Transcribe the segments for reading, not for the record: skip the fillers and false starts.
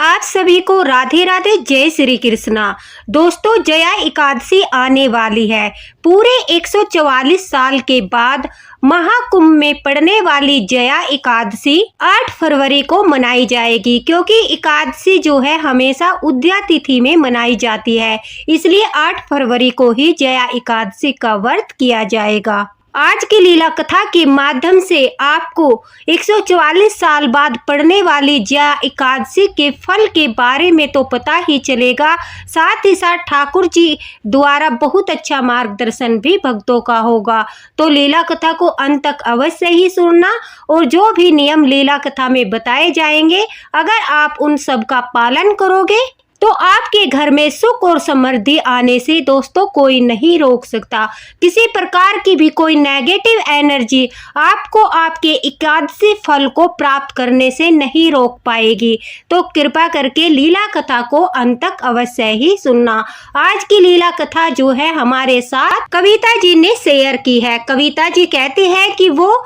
आप सभी को राधे राधे, जय श्री कृष्णा। दोस्तों, जया एकादशी आने वाली है। पूरे 144 साल के बाद महाकुंभ में पड़ने वाली जया एकादशी 8 फरवरी को मनाई जाएगी, क्योंकि एकादशी जो है हमेशा उदया तिथि में मनाई जाती है, इसलिए 8 फरवरी को ही जया एकादशी का व्रत किया जाएगा। आज की लीला कथा के माध्यम से आपको 144 साल बाद पड़ने वाली जया एकादशी के फल के बारे में तो पता ही चलेगा, साथ ही साथ ठाकुर जी द्वारा बहुत अच्छा मार्गदर्शन भी भक्तों का होगा। तो लीला कथा को अंत तक अवश्य ही सुनना, और जो भी नियम लीला कथा में बताए जाएंगे, अगर आप उन सब का पालन करोगे तो आपके घर में सुख और समृद्धि आने से दोस्तों कोई नहीं रोक सकता। किसी प्रकार की भी कोई नेगेटिव एनर्जी आपको आपके एकादशी फल को प्राप्त करने से नहीं रोक पाएगी। तो कृपा करके लीला कथा को अंत तक अवश्य ही सुनना। आज की लीला कथा जो है हमारे साथ कविता जी ने शेयर की है। कविता जी कहती है कि वो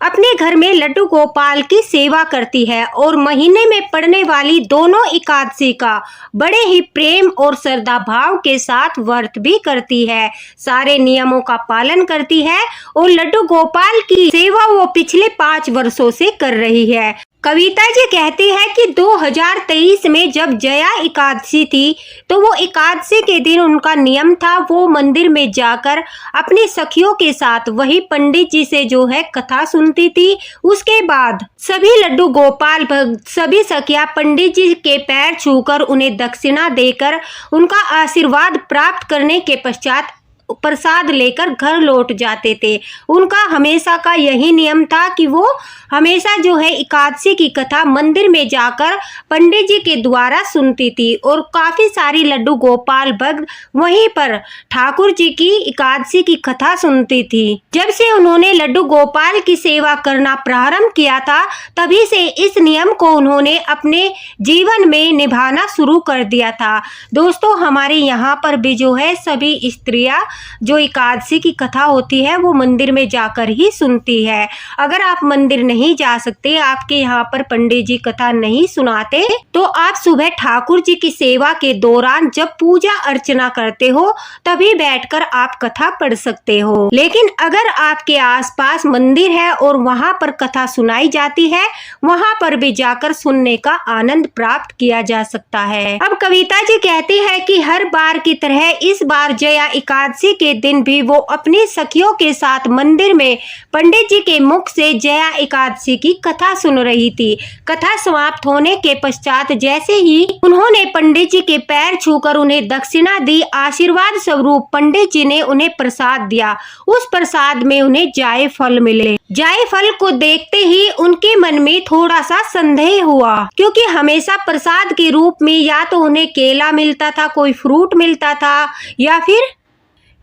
अपने घर में लड्डू गोपाल की सेवा करती है और महीने में पड़ने वाली दोनों एकादशी का बड़े ही प्रेम और श्रद्धा भाव के साथ व्रत भी करती है। सारे नियमों का पालन करती है और लड्डू गोपाल की सेवा वो पिछले 5 वर्षों से कर रही है। कविता जी कहती है कि 2023 में जब जया एकादशी थी तो वो एकादशी के दिन उनका नियम था वो मंदिर में जाकर अपनी सखियों के साथ वही पंडित जी से जो है कथा सुनती थी। उसके बाद सभी लड्डू गोपाल भक्त सभी सखियां पंडित जी के पैर छूकर उन्हें दक्षिणा देकर उनका आशीर्वाद प्राप्त करने के पश्चात प्रसाद लेकर घर लौट जाते थे। उनका हमेशा का यही नियम था कि वो हमेशा जो है एकादशी की कथा मंदिर में जाकर पंडित जी के द्वारा सुनती थी और काफी सारी लड्डू गोपाल भक्त वहीं पर ठाकुर जी की एकादशी की कथा सुनती थी। जब से उन्होंने लड्डू गोपाल की सेवा करना प्रारंभ किया था, तभी से इस नियम को उन्होंने अपने जीवन में निभाना शुरू कर दिया था। दोस्तों, हमारे यहाँ पर भी जो है सभी स्त्रियां जो एकादशी की कथा होती है वो मंदिर में जाकर ही सुनती है। अगर आप मंदिर नहीं जा सकते, आपके यहाँ पर पंडित जी कथा नहीं सुनाते, तो आप सुबह ठाकुर जी की सेवा के दौरान जब पूजा अर्चना करते हो तभी बैठकर आप कथा पढ़ सकते हो। लेकिन अगर आपके आसपास मंदिर है और वहाँ पर कथा सुनाई जाती है, वहाँ पर भी जाकर सुनने का आनंद प्राप्त किया जा सकता है। अब कविता जी कहती है कि हर बार की तरह इस बार जया एकादशी के दिन भी वो अपनी सखियों के साथ मंदिर में पंडित जी के मुख से जया एकादशी की कथा सुन रही थी। कथा समाप्त होने के पश्चात जैसे ही उन्होंने पंडित जी के पैर छूकर उन्हें दक्षिणा दी, आशीर्वाद स्वरूप पंडित जी ने उन्हें प्रसाद दिया। उस प्रसाद में उन्हें जाए फल मिले। जाए फल को देखते ही उनके मन में थोड़ा सा संदेह हुआ, क्योंकि हमेशा प्रसाद के रूप में या तो उन्हें केला मिलता था, कोई फ्रूट मिलता था, या फिर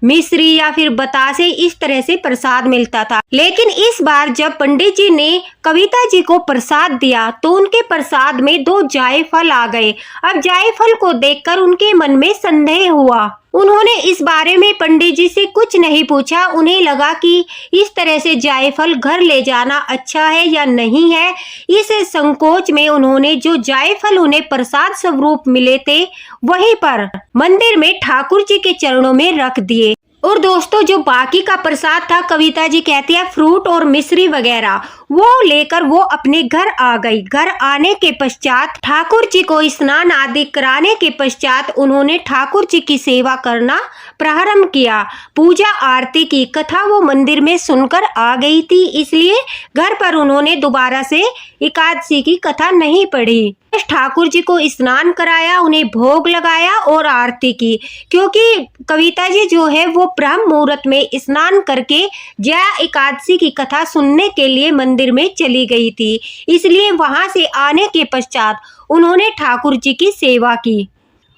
मिश्री या फिर बतासे, इस तरह से प्रसाद मिलता था। लेकिन इस बार जब पंडित जी ने कविता जी को प्रसाद दिया तो उनके प्रसाद में 2 जायफल आ गए। अब जायफल को देखकर उनके मन में संदेह हुआ। उन्होंने इस बारे में पंडित जी से कुछ नहीं पूछा। उन्हें लगा कि इस तरह से जायफल घर ले जाना अच्छा है या नहीं है। इस संकोच में उन्होंने जो जायफल उन्हें प्रसाद स्वरूप मिले थे वहीं पर मंदिर में ठाकुर जी के चरणों में रख दिए। और दोस्तों, जो बाकी का प्रसाद था, कविता जी कहती है फ्रूट और मिश्री वगैरह, वो लेकर वो अपने घर आ गई। घर आने के पश्चात ठाकुर जी को स्नान आदि कराने के पश्चात उन्होंने ठाकुर जी की सेवा करना प्रारंभ किया। पूजा आरती की कथा वो मंदिर में सुनकर आ गई थी, इसलिए घर पर उन्होंने दोबारा से एकादशी की कथा नहीं पढ़ी। ठाकुर जी को स्नान कराया, उन्हें भोग लगाया और आरती की, क्योंकि कविता जी जो है वो ब्रह्म मुहूर्त में स्नान करके जया एकादशी की कथा सुनने के लिए मंदिर में चली गई थी। इसलिए वहां से आने के पश्चात उन्होंने ठाकुर जी की सेवा की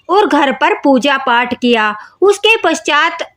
और घर पर पूजा पाठ किया। उसके पश्चात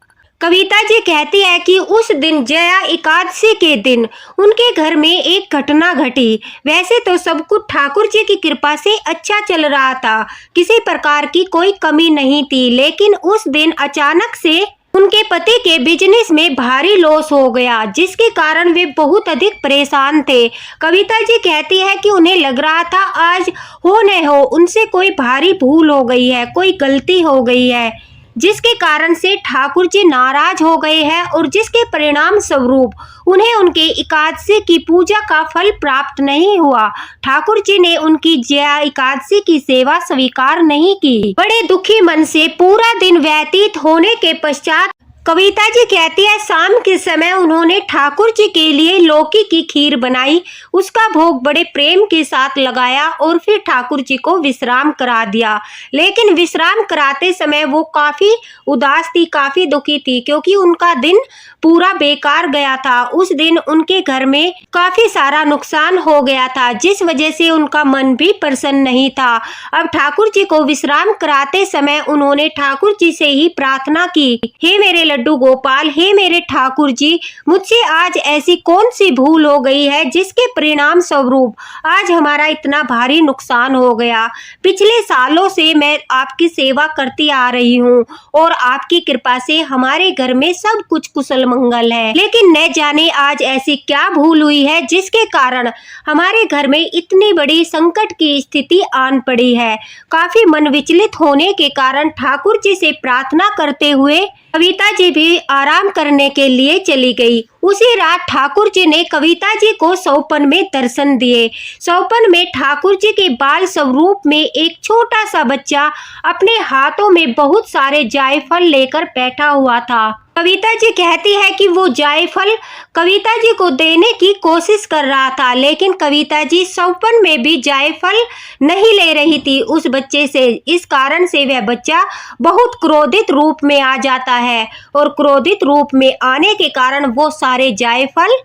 कविता जी कहती है कि उस दिन जया एकादशी के दिन उनके घर में एक घटना घटी। वैसे तो सब कुछ ठाकुर जी की कृपा से अच्छा चल रहा था, किसी प्रकार की कोई कमी नहीं थी, लेकिन उस दिन अचानक से उनके पति के बिजनेस में भारी लॉस हो गया, जिसके कारण वे बहुत अधिक परेशान थे। कविता जी कहती है कि उन्हें लग रहा था आज हो न हो उनसे कोई भारी भूल हो गई है, कोई गलती हो गई है, जिसके कारण से ठाकुर जी नाराज हो गए हैं और जिसके परिणाम स्वरूप उन्हें उनके एकादशी की पूजा का फल प्राप्त नहीं हुआ। ठाकुर जी ने उनकी जया एकादशी की सेवा स्वीकार नहीं की। बड़े दुखी मन से पूरा दिन व्यतीत होने के पश्चात कविता जी कहती है शाम के समय उन्होंने ठाकुर जी के लिए लौकी की खीर बनाई, उसका भोग बड़े प्रेम के साथ लगाया और फिर ठाकुर जी को विश्राम करा दिया। लेकिन विश्राम कराते समय वो काफी उदास थी, काफी दुखी थी, क्योंकि उनका दिन पूरा बेकार गया था। उस दिन उनके घर में काफी सारा नुकसान हो गया था, जिस वजह से उनका मन भी प्रसन्न नहीं था। अब ठाकुर जी को विश्राम कराते समय उन्होंने ठाकुर जी से ही प्रार्थना की, हे मेरे लड्डू गोपाल, हे मेरे ठाकुर जी, मुझसे आज ऐसी कौन सी भूल हो गई है जिसके परिणाम स्वरूप आज हमारा इतना भारी नुकसान हो गया। पिछले सालों से मैं आपकी सेवा करती आ रही हूँ और आपकी कृपा से हमारे घर में सब कुछ कुशल मंगल है, लेकिन न जाने आज ऐसी क्या भूल हुई है जिसके कारण हमारे घर में इतनी बड़ी संकट की स्थिति आन पड़ी है। काफी मन विचलित होने के कारण ठाकुर जी से प्रार्थना करते हुए कविता जी भी आराम करने के लिए चली गई। उसी रात ठाकुर जी ने कविता जी को सौपन में दर्शन दिए। सौपन में ठाकुर जी के बाल स्वरूप में एक छोटा सा बच्चा अपने हाथों में बहुत सारे जायफल लेकर बैठा हुआ था। कविता जी कहती है कि वो जायफल कविता जी को देने की कोशिश कर रहा था, लेकिन कविता जी सौपन में भी जायफल नहीं ले रही थी उस बच्चे से। इस कारण से वह बच्चा बहुत क्रोधित रूप में आ जाता है और क्रोधित रूप में आने के कारण वो सारे जायफल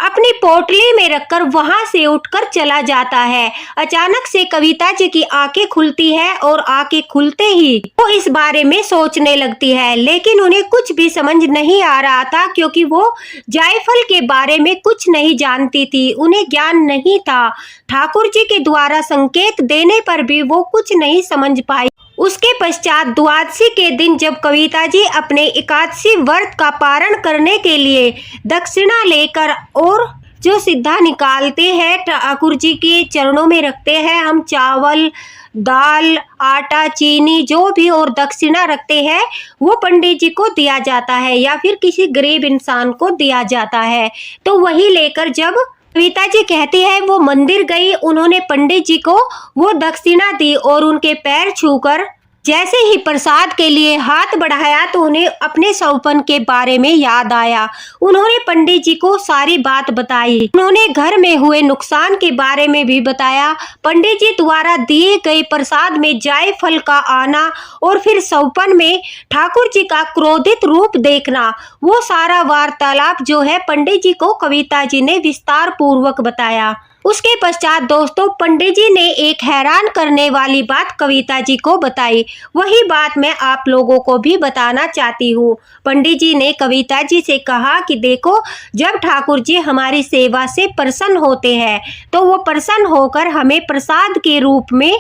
अपनी पोटली में रखकर वहां से उठकर चला जाता है। अचानक से कविता जी की आंखें खुलती है और आंखें खुलते ही वो इस बारे में सोचने लगती है, लेकिन उन्हें कुछ भी समझ नहीं आ रहा था, क्योंकि वो जायफल के बारे में कुछ नहीं जानती थी, उन्हें ज्ञान नहीं था। ठाकुर जी के द्वारा संकेत देने पर भी वो कुछ नहीं समझ पाई। उसके पश्चात द्वादशी के दिन जब कविता जी अपने एकादशी व्रत का पारण करने के लिए दक्षिणा लेकर और जो सिद्धा निकालते हैं ठाकुर जी के चरणों में रखते हैं, हम चावल, दाल, आटा, चीनी जो भी और दक्षिणा रखते हैं वो पंडित जी को दिया जाता है या फिर किसी गरीब इंसान को दिया जाता है। तो वही लेकर जब कविता जी कहती है वो मंदिर गई, उन्होंने पंडित जी को वो दक्षिणा दी और उनके पैर छूकर जैसे ही प्रसाद के लिए हाथ बढ़ाया तो उन्हें अपने सौपन के बारे में याद आया। उन्होंने पंडित जी को सारी बात बताई, उन्होंने घर में हुए नुकसान के बारे में भी बताया। पंडित जी द्वारा दिए गए प्रसाद में जायफल का आना और फिर सौपन में ठाकुर जी का क्रोधित रूप देखना, वो सारा वार्तालाप जो है पंडित जी को कविता जी ने विस्तार पूर्वक बताया। उसके पश्चात दोस्तों पंडित जी ने एक हैरान करने वाली बात कविता जी को बताई। वही बात मैं आप लोगों को भी बताना चाहती हूँ। पंडित जी ने कविता जी से कहा कि देखो, जब ठाकुर जी हमारी सेवा से प्रसन्न होते हैं तो वो प्रसन्न होकर हमें प्रसाद के रूप में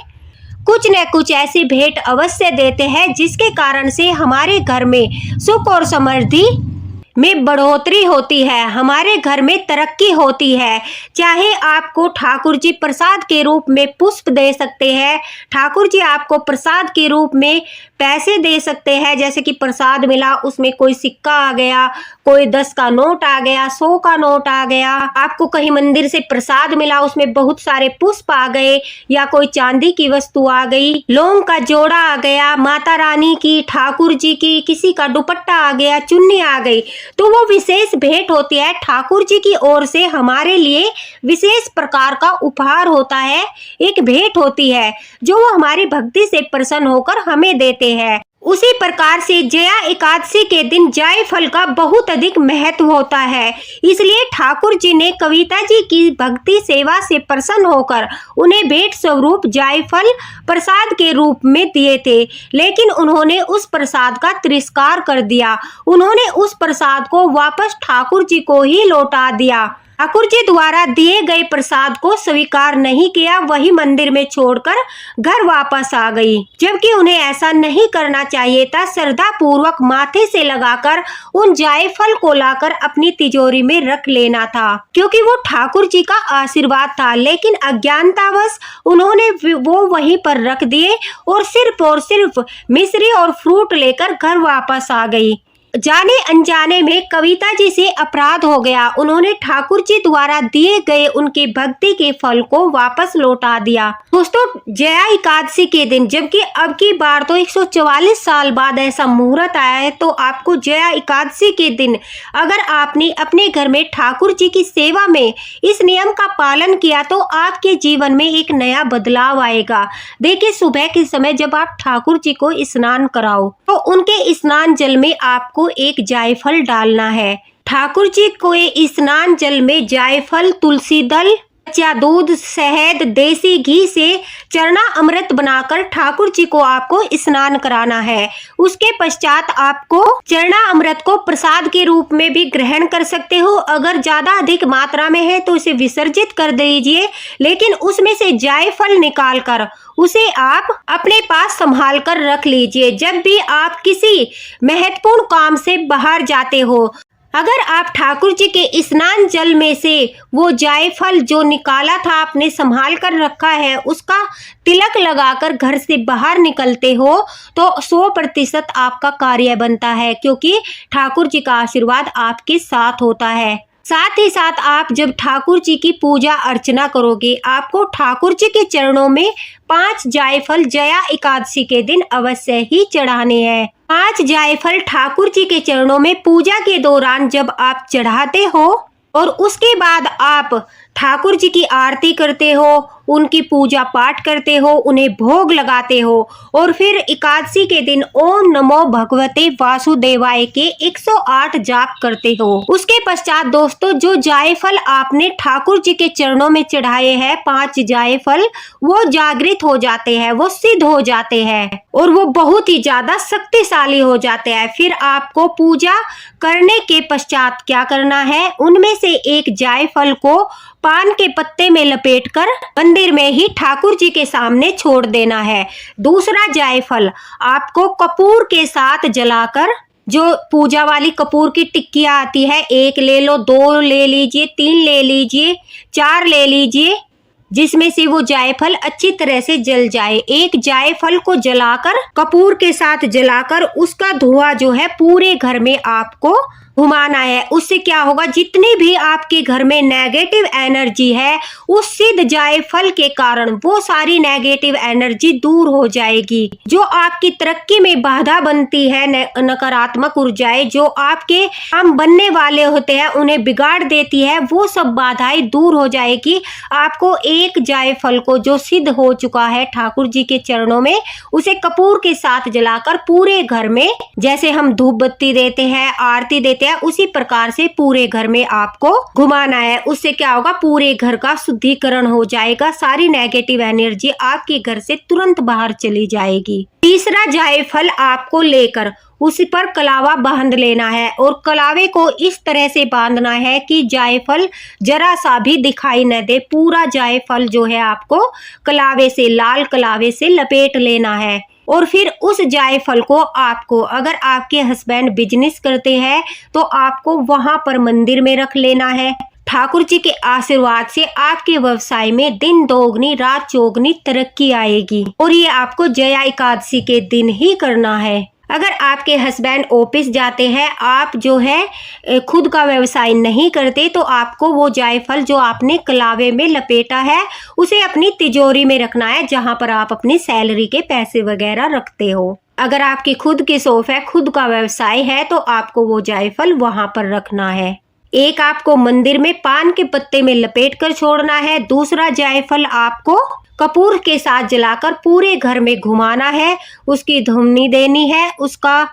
कुछ न कुछ ऐसी भेंट अवश्य देते हैं जिसके कारण से हमारे घर में सुख और समृद्धि में बढ़ोतरी होती है, हमारे घर में तरक्की होती है। चाहे आपको ठाकुर जी प्रसाद के रूप में पुष्प दे सकते हैं, ठाकुर जी आपको प्रसाद के रूप में पैसे दे सकते हैं, जैसे कि प्रसाद मिला उसमें कोई सिक्का आ गया, कोई 10 का नोट आ गया, 100 का नोट आ गया, आपको कहीं मंदिर से प्रसाद मिला उसमें बहुत सारे पुष्प आ गए या कोई चांदी की वस्तु आ गई, लौंग का जोड़ा आ गया, माता रानी की, ठाकुर जी की, किसी का दुपट्टा आ गया, चुन्नी आ गई, तो वो विशेष भेंट होती है। ठाकुर जी की ओर से हमारे लिए विशेष प्रकार का उपहार होता है, एक भेंट होती है जो वो हमारी भक्ति से प्रसन्न होकर हमें देते हैं। उसी प्रकार से जया एकादशी के दिन जायफल का बहुत अधिक महत्व होता है, इसलिए ठाकुर जी ने कविता जी की भक्ति सेवा से प्रसन्न होकर उन्हें भेंट स्वरूप जायफल प्रसाद के रूप में दिए थे, लेकिन उन्होंने उस प्रसाद का तिरस्कार कर दिया। उन्होंने उस प्रसाद को वापस ठाकुर जी को ही लौटा दिया। ठाकुर जी द्वारा दिए गए प्रसाद को स्वीकार नहीं किया, वही मंदिर में छोड़कर घर वापस आ गई, जबकि उन्हें ऐसा नहीं करना चाहिए था। श्रद्धा पूर्वक माथे से लगाकर उन जायफल को लाकर अपनी तिजोरी में रख लेना था, क्योंकि वो ठाकुर जी का आशीर्वाद था। लेकिन अज्ञानतावश उन्होंने वो वहीं पर रख दिए और सिर्फ मिश्री और फ्रूट लेकर घर वापस आ गई। जाने अनजाने में कविता जी से अपराध हो गया। उन्होंने ठाकुर जी द्वारा दिए गए उनकी भक्ति के फल को वापस लौटा दिया। दोस्तों, जया एकादशी के दिन, जबकि अब की बार तो 144 साल बाद ऐसा मुहूर्त आया है, तो आपको जया एकादशी के दिन अगर आपने अपने घर में ठाकुर जी की सेवा में इस नियम का पालन किया तो आपके जीवन में एक नया बदलाव आएगा। देखिए, सुबह के समय जब आप ठाकुर जी को स्नान कराओ तो उनके स्नान जल में आपको एक जायफल डालना है। ठाकुर जी को स्नान जल में जायफल, तुलसी दल, कच्चा दूध, शहद, देसी घी से चरना अमृत बनाकर ठाकुर जी को आपको स्नान कराना है। उसके पश्चात आपको चरना अमृत को प्रसाद के रूप में भी ग्रहण कर सकते हो। अगर ज्यादा अधिक मात्रा में है तो उसे विसर्जित कर दीजिए, लेकिन उसमें से जायफल निकाल कर उसे आप अपने पास संभाल कर रख लीजिए। जब भी आप किसी महत्वपूर्ण काम से बाहर जाते हो, अगर आप ठाकुर जी के स्नान जल में से वो जायफल जो निकाला था, आपने संभाल कर रखा है, उसका तिलक लगाकर घर से बाहर निकलते हो तो 100% आपका कार्य बनता है, क्योंकि ठाकुर जी का आशीर्वाद आपके साथ होता है। साथ ही साथ आप जब ठाकुर जी की पूजा अर्चना करोगे, आपको ठाकुर जी के चरणों में 5 जायफल जया एकादशी के दिन अवश्य ही चढ़ाने हैं। 5 जायफल ठाकुर जी के चरणों में पूजा के दौरान जब आप चढ़ाते हो और उसके बाद आप ठाकुर जी की आरती करते हो, उनकी पूजा पाठ करते हो, उन्हें भोग लगाते हो और फिर एकादशी के दिन ओम नमो भगवते वासुदेवाय के 108 जाप करते हो। उसके पश्चात दोस्तों, जो जायफल आपने ठाकुर जी के चरणों में चढ़ाए हैं, 5 जायफल, वो जागृत हो जाते हैं, वो सिद्ध हो जाते हैं और वो बहुत ही ज्यादा शक्तिशाली हो जाते हैं। फिर आपको पूजा करने के पश्चात क्या करना है, उनमें से एक जायफल को पान के पत्ते में लपेटकर मंदिर में ही ठाकुर जी के सामने छोड़ देना है। दूसरा जायफल आपको कपूर के साथ जलाकर, जो पूजा वाली कपूर की टिक्कियां आती है, 1 ले लो, 2 ले लीजिए, 3 ले लीजिए, 4 ले लीजिए, जिसमें से वो जायफल अच्छी तरह से जल जाए। एक जायफल को जलाकर, कपूर के साथ जलाकर, उसका धुआं जो है पूरे घर में आपको घुमाना है। उससे क्या होगा, जितनी भी आपके घर में नेगेटिव एनर्जी है, उस सिद्ध जायफल के कारण वो सारी नेगेटिव एनर्जी दूर हो जाएगी। जो आपकी तरक्की में बाधा बनती है, नकारात्मक ऊर्जाएं जो आपके काम बनने वाले होते हैं उन्हें बिगाड़ देती है, वो सब बाधाएं दूर हो जाएगी। आपको एक जायफल को जो सिद्ध हो चुका है ठाकुर जी के चरणों में, उसे कपूर के साथ जलाकर पूरे घर में, जैसे हम धूप बत्ती देते हैं, आरती देते हैं, उसी प्रकार से पूरे घर में आपको घुमाना है। उससे क्या होगा, पूरे घर का शुद्धिकरण हो जाएगा, सारी नेगेटिव एनर्जी आपके घर से तुरंत बाहर चली जाएगी। तीसरा जायफल आपको लेकर उस पर कलावा बांध लेना है और कलावे को इस तरह से बांधना है कि जायफल जरा सा भी दिखाई न दे। पूरा जायफल जो है आपको कलावे से, लाल कलावे से लपेट लेना है और फिर उस जायफल को आपको, अगर आपके हस्बैंड बिजनेस करते हैं तो आपको वहां पर मंदिर में रख लेना है। ठाकुर जी के आशीर्वाद से आपके व्यवसाय में दिन दोगुनी रात चौगुनी तरक्की आएगी और ये आपको जया एकादशी के दिन ही करना है। अगर आपके हस्बैंड ऑफिस जाते हैं, आप जो है खुद का व्यवसाय नहीं करते, तो आपको वो जायफल जो आपने कलावे में लपेटा है उसे अपनी तिजोरी में रखना है, जहां पर आप अपनी सैलरी के पैसे वगैरह रखते हो। अगर आपकी खुद की शॉप है, खुद का व्यवसाय है, तो आपको वो जायफल वहां पर रखना है। एक आपको मंदिर में पान के पत्ते में लपेट कर छोड़ना है, दूसरा जायफल आपको कपूर के साथ जलाकर पूरे घर में घुमाना है, उसकी धुमनी देनी है, उसका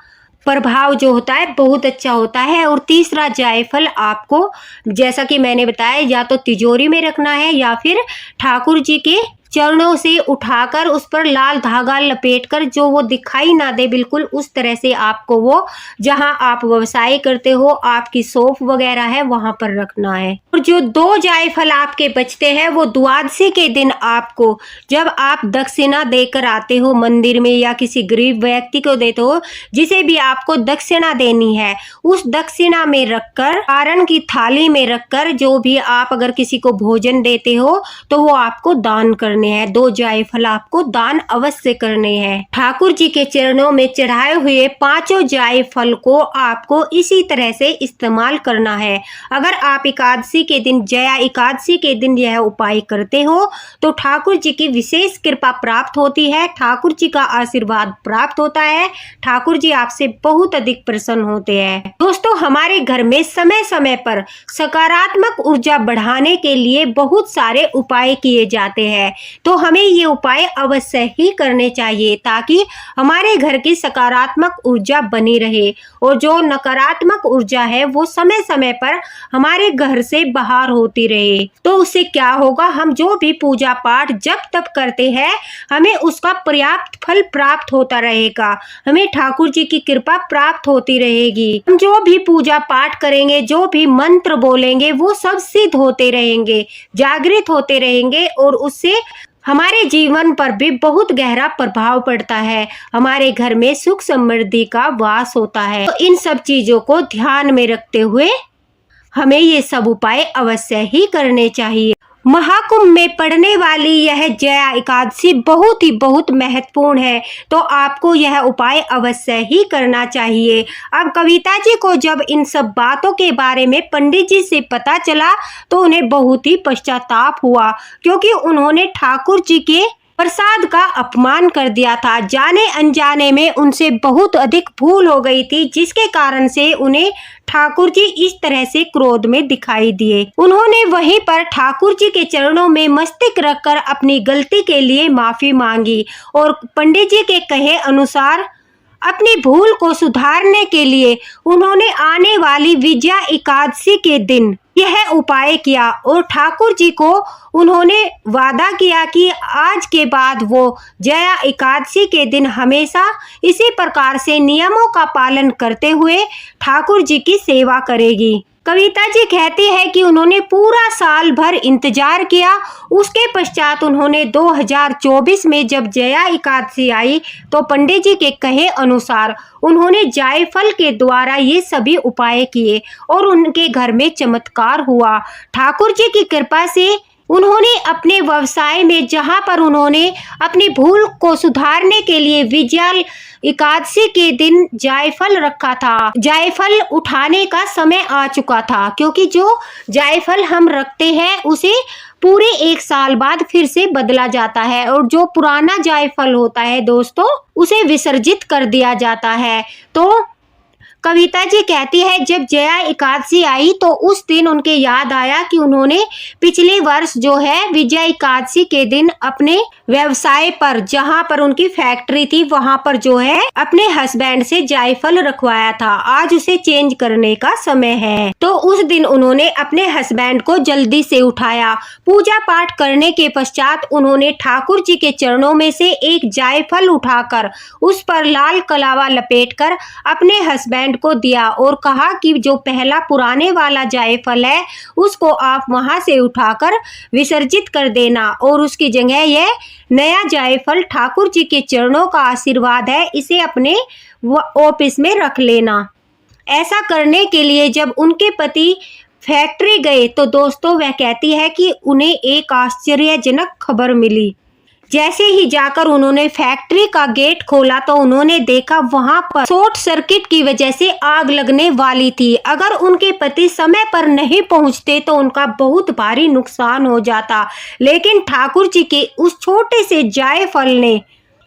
प्रभाव जो होता है बहुत अच्छा होता है। और तीसरा जायफल आपको, जैसा कि मैंने बताया, या तो तिजोरी में रखना है या फिर ठाकुर जी के चरणों से उठाकर उस पर लाल धागा लपेटकर, जो वो दिखाई ना दे बिल्कुल, उस तरह से आपको वो जहां आप व्यवसाय करते हो, आपकी शॉप वगैरह है, वहां पर रखना है। और जो 2 जायफल आपके बचते हैं वो द्वादशी के दिन आपको, जब आप दक्षिणा देकर आते हो मंदिर में या किसी गरीब व्यक्ति को देते हो, जिसे भी आपको दक्षिणा देनी है, उस दक्षिणा में रखकर, पारण की थाली में रखकर, जो भी आप अगर किसी को भोजन देते हो तो वो आपको दान करने हैं। 2 जायफल आपको दान अवश्य करने हैं। ठाकुर जी के चरणों में चढ़ाए हुए 5 जायफल को आपको इसी तरह से इस्तेमाल करना है। अगर आप एकादशी के दिन, जया एकादशी के दिन यह उपाय करते हो तो ठाकुर जी की विशेष कृपा प्राप्त होती है, ठाकुर जी का आशीर्वाद प्राप्त होता है, ठाकुर जी आपसे बहुत अधिक प्रसन्न होते हैं। दोस्तों, हमारे घर में समय समय पर सकारात्मक ऊर्जा बढ़ाने के लिए बहुत सारे उपाय किए जाते हैं, तो हमें ये उपाय अवश्य ही करने चाहिए ताकि हमारे घर की सकारात्मक ऊर्जा बनी रहे और जो नकारात्मक ऊर्जा है वो समय समय पर हमारे घर से बाहर होती रहे। तो उससे क्या होगा, हम जो भी पूजा पाठ जब तब करते हैं हमें उसका पर्याप्त फल प्राप्त होता रहेगा, हमें ठाकुर जी की कृपा प्राप्त होती रहेगी। हम जो भी पूजा पाठ करेंगे, जो भी मंत्र बोलेंगे, वो सब सिद्ध होते रहेंगे, जागृत होते रहेंगे और उससे हमारे जीवन पर भी बहुत गहरा प्रभाव पड़ता है, हमारे घर में सुख समृद्धि का वास होता है। तो इन सब चीजों को ध्यान में रखते हुए हमें ये सब उपाय अवश्य ही करने चाहिए। महाकुंभ में पड़ने वाली यह जया एकादशी बहुत महत्वपूर्ण है, तो आपको यह उपाय अवश्य ही करना चाहिए। अब कविता जी को जब इन सब बातों के बारे में पंडित जी से पता चला तो उन्हें बहुत ही पश्चाताप हुआ, क्योंकि उन्होंने ठाकुर जी के प्रसाद का अपमान कर दिया था। जाने अनजाने में उनसे बहुत अधिक भूल हो गई थी, जिसके कारण से उन्हें ठाकुर जी इस तरह से क्रोध में दिखाई दिए। उन्होंने वहीं पर ठाकुर जी के चरणों में मस्तक रखकर अपनी गलती के लिए माफी मांगी और पंडित जी के कहे अनुसार अपनी भूल को सुधारने के लिए उन्होंने आने वाली विजया एकादशी के दिन यह उपाय किया और ठाकुर जी को उन्होंने वादा किया कि आज के बाद वो जया एकादशी के दिन हमेशा इसी प्रकार से नियमों का पालन करते हुए ठाकुर जी की सेवा करेगी। कविता जी कहती है कि उन्होंने पूरा साल भर इंतजार किया, उसके पश्चात उन्होंने 2024 में जब जया एकादशी आई तो पंडित जी के कहे अनुसार उन्होंने जायफल के द्वारा ये सभी उपाय किए और उनके घर में चमत्कार हुआ। ठाकुर जी की कृपा से उन्होंने अपने व्यवसाय में, जहां पर उन्होंने अपनी भूल को सुधारने के लिए विजया एकादशी के दिन जायफल रखा था, जायफल उठाने का समय आ चुका था, क्योंकि जो जायफल हम रखते हैं उसे पूरे 1 साल बाद फिर से बदला जाता है और जो पुराना जायफल होता है दोस्तों, उसे विसर्जित कर दिया जाता है। तो कविता जी कहती है जब जया एकादशी आई तो उस दिन उनके याद आया कि उन्होंने पिछले वर्ष जो है विजया एकादशी के दिन अपने व्यवसाय पर, जहां पर उनकी फैक्ट्री थी, वहां पर जो है अपने हस्बैंड से जायफल रखवाया था। आज उसे चेंज करने का समय है, तो उस दिन उन्होंने अपने हस्बैंड को जल्दी से उठाया। पूजा पाठ करने के पश्चात उन्होंने ठाकुर जी के चरणों में से एक जायफल उठाकर उस पर लाल कलावा लपेटकर अपने हस्बैंड को दिया और कहा कि जो पहला पुराने वाला जायफल है उसको आप वहां से उठाकर विसर्जित कर देना और उसकी जगह यह नया जायफल ठाकुर जी के चरणों का आशीर्वाद है, इसे अपने ऑफिस में रख लेना। ऐसा करने के लिए जब उनके पति फैक्ट्री गए तो दोस्तों वह कहती है कि उन्हें एक आश्चर्यजनक खबर मिली। जैसे ही जाकर उन्होंने फैक्ट्री का गेट खोला तो उन्होंने देखा वहां पर शॉर्ट सर्किट की वजह से आग लगने वाली थी। अगर उनके पति समय पर नहीं पहुंचते तो उनका बहुत भारी नुकसान हो जाता, लेकिन ठाकुर जी के उस छोटे से जायफल ने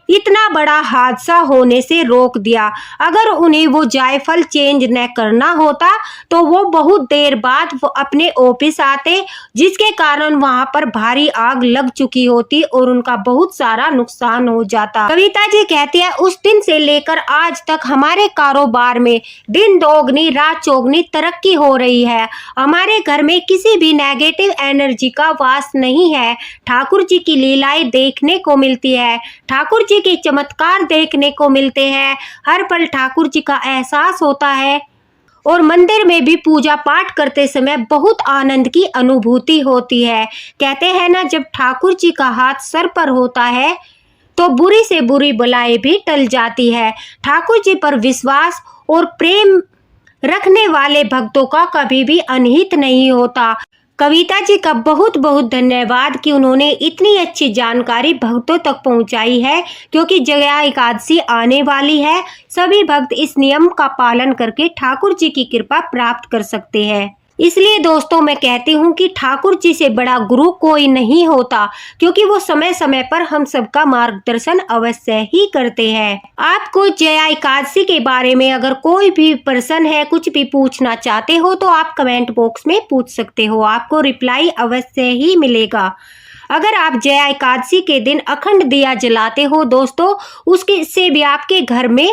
इतना बड़ा हादसा होने से रोक दिया। अगर उन्हें वो जायफल चेंज न करना होता तो वो बहुत देर बाद वो अपने ऑफिस आते, जिसके कारण वहां पर भारी आग लग चुकी होती और उनका बहुत सारा नुकसान हो जाता। कविता जी कहती है, उस दिन से लेकर आज तक हमारे कारोबार में दिन दोगुनी रात चौगुनी तरक्की हो रही है। हमारे घर में किसी भी नेगेटिव एनर्जी का वास नहीं है। ठाकुर जी की लीलाएं देखने को मिलती है, ठाकुर जी के चमत्कार देखने को मिलते हैं। हर पल ठाकुर जी का एहसास होता है और मंदिर में भी पूजा पाठ करते समय बहुत आनंद की अनुभूति होती है। कहते हैं ना, जब ठाकुर जी का हाथ सर पर होता है तो बुरी से बुरी बलाएं भी टल जाती है। ठाकुर जी पर विश्वास और प्रेम रखने वाले भक्तों का कभी भी अनहित नहीं होता। कविता जी का बहुत बहुत धन्यवाद कि उन्होंने इतनी अच्छी जानकारी भक्तों तक पहुंचाई है, क्योंकि जया एकादशी आने वाली है। सभी भक्त इस नियम का पालन करके ठाकुर जी की कृपा प्राप्त कर सकते हैं। इसलिए दोस्तों मैं कहती हूँ कि ठाकुर जी से बड़ा गुरु कोई नहीं होता, क्योंकि वो समय समय पर हम सबका मार्गदर्शन अवश्य ही करते हैं। आपको जया एकादशी के बारे में अगर कोई भी प्रश्न है, कुछ भी पूछना चाहते हो तो आप कमेंट बॉक्स में पूछ सकते हो, आपको रिप्लाई अवश्य ही मिलेगा। अगर आप जया एकादशी के दिन अखंड दिया जलाते हो दोस्तों, उसके से भी आपके घर में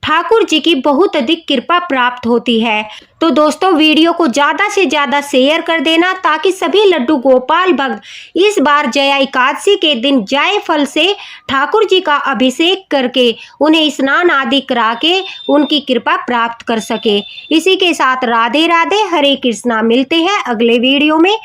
ठाकुर जी की बहुत अधिक कृपा प्राप्त होती है। तो दोस्तों वीडियो को ज़्यादा से ज़्यादा शेयर कर देना, ताकि सभी लड्डू गोपाल भक्त इस बार जया एकादशी के दिन जायफल से ठाकुर जी का अभिषेक करके उन्हें स्नान आदि करा के उनकी कृपा प्राप्त कर सके। इसी के साथ राधे राधे, हरे कृष्णा। मिलते हैं अगले वीडियो में।